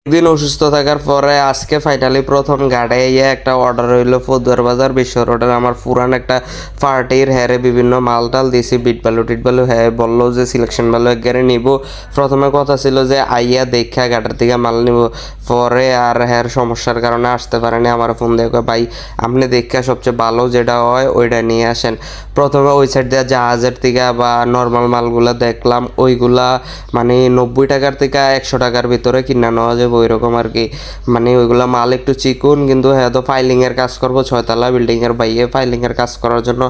দিন অসুস্থ থাকার পরে আজকে ফাইনালি প্রথম গাড়ি ইয়ে একটা অর্ডার হইলো ফতুয়ার বাজার বিশ্ব রোডের আমার পুরান একটা পার্টির হ্যারে বিভিন্ন মাল টাল দিয়েছি বিট বালু টিট বালু হ্যাঁ বললো যে সিলেকশন বালু একবারে নিব। প্রথমে কথা ছিল যে আইয়া দেখা গাটার থেকে মাল নিব, পরে আর হ্যার সমস্যার কারণে আসতে পারেনি। আমার ফোন দিয়ে কয়, ভাই আপনি দেখা সবচেয়ে ভালো যেটা হয় ওইটা নিয়ে আসেন। প্রথমে ওই সাইড দিয়ে জাহাজের থেকে বা নর্মাল মালগুলা দেখলাম, ওইগুলা মানে 90 টাকার থেকে 100 টাকার ভিতরে কিনা নেওয়া যাবে ওই রকম আর কি। মানে ওইগুলা মাল একটু চিকুন, কিন্তু হ্যাঁ তো ফাইলিংয়ের কাজ করবো, 6 তলা বিল্ডিংয়ের বাইরে ফাইলিংয়ের কাজ করার জন্য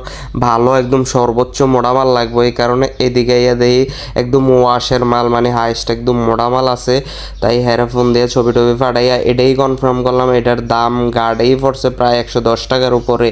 ভালো একদম সর্বোচ্চ মোটা মাল লাগবে। এই কারণে এদিকে ইয়ে দেই একদম ওয়াশের মাল, মানে হাইস্ট একদম মোটা মাল আছে। তাই হ্যাঁ ফোন দিয়ে ছবি টবি ফাটাইয়া এটাই কনফার্ম করলাম। এটার দাম গাড়েই পড়ছে প্রায় 110 টাকার উপরে,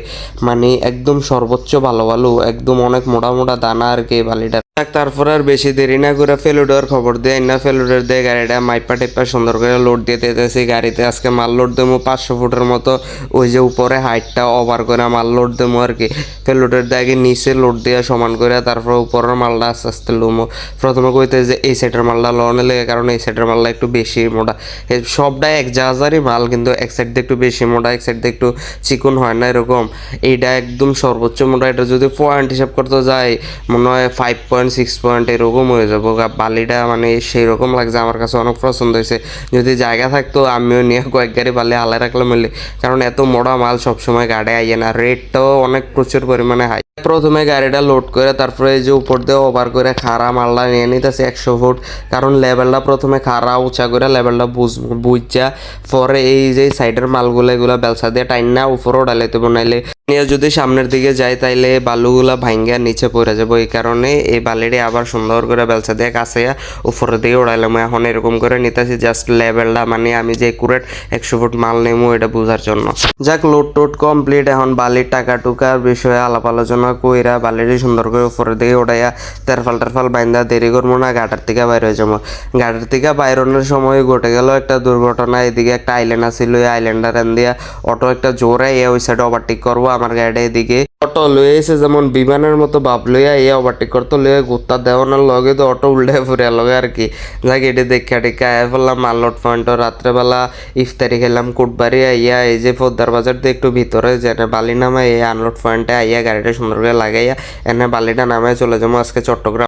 মানে একদম সর্বোচ্চ ভালো ভালো একদম অনেক মোটা মোটা দানা আর কি বালিটা। তারপর আর বেশি দেরি না করে ফেলুডার খবর দিয়ে না, ফেলুডার দিয়ে গাড়িটা মাইপা টেপা সুন্দর করে লোড দিয়ে দিতেছি। গাড়িতে আজকে মাল লোড দেবো 500 ফুটের মতো, ওই যে উপরে হাইটটা ওভার করে মাল লোড দেবো আর কি। ফেলুডার দিয়ে আগে নিচে লোড দিয়ে সমান করে তারপর উপরের মালটা আস্তে আস্তে লুমো। প্রথমে কইতে যে এই সাইডের মালটা লনে লেগে, কারণ এই সাইডের মালটা একটু বেশি মোটা। সবটাই এক জাহাজারই মাল, কিন্তু এক সাইড দিয়ে একটু বেশি মোটা, এক সাইড দিয়ে একটু চিকন হয় না এরকম। এইটা একদম সর্বোচ্চ মোটা। এটা যদি পয়েন্ট হিসাব করতে যায় মনে হয় 5.6 এরকম হয়ে যাবো। বালিটা মানে সেই রকম লাগছে, আমার কাছে অনেক পছন্দ হয়েছে। যদি জায়গা থাকতো আমিও নিয়ে কয়েক গাড়ি বালি হালায় রাখলাম মিলে, কারণ এত মোটা মাল সবসময় গাড়ি আইয়ে না, রেটটাও অনেক প্রচুর পরিমাণে হাই। প্রথমে গাড়িটা লোড করে তারপরে এই যে উপর দিয়ে ওভার করে খাড়া মালটা নিয়ে নিতেছে 100 ফুট, কারণ লেভেলটা প্রথমে খাড়া উঁচা করে লেভেলটা বুঝা পরে এই যে সাইডের মালগুলো এগুলো বেলসা দিয়ে টাইন না উপরে ওঠাইতে বানাইলে নিয়ে যদি সামনের দিকে যায় তাইলে বালুগুলা ভাঙ্গা নিচে পড়ে যাবো। এই কারণে এই বালিটি আবার সুন্দর করে বেলসা দিয়ে কাছে উপরের দিকে উড়াইলাম। এখন এরকম করে নিতেছি জাস্ট লেভেলটা, মানে আমি যে কুরেট 100 ফুট মাল নেবো এটা বোঝার জন্য। যাক লোড টোড কমপ্লিট, এখন বালির টাকা টুকার বিষয়ে আলাপ আলোচনা কইরা বালিটি সুন্দর করে উপরের দিকে উঠাইয়া তেরফাল টেরফাল বাইন্দা দেরি করবো না, ঘাটার থেকে বাইর হয়ে যাবো। ঘাটার থেকে বাইরনের সময় ঘটে গেল একটা দুর্ঘটনা। এদিকে একটা আইল্যান্ড আছিল, ওই আইল্যান্ডার দিয়া অটো একটা জোরে ওই সাইডে ওভারটেক করবো। আমার গাড়িটা এদিকে অটো লয়ে এসে যেমন বিমানের মতো ভাব লইয়া ওভারটেক করতে লইয়া গুত্তা দেওয়ানোর লগে তো অটো উল্টে ফুরে লগে আর কি। যাক এটি দেখা টেকা আয়া ফেললাম মাল্লট পয়েন্টও। রাত্রেবেলা ইফতারি খেলাম কোটবাড়ি আইয়া এই যে ফোদ্দার বাজার দিয়ে একটু ভিতরে যেন বালি নামায় এই আনলোড পয়েন্টে আইয়া গাড়িটা সুন্দর করে লাগাইয়া এনে বালিটা নামায় চলে যাবো আজকে চট্টগ্রাম।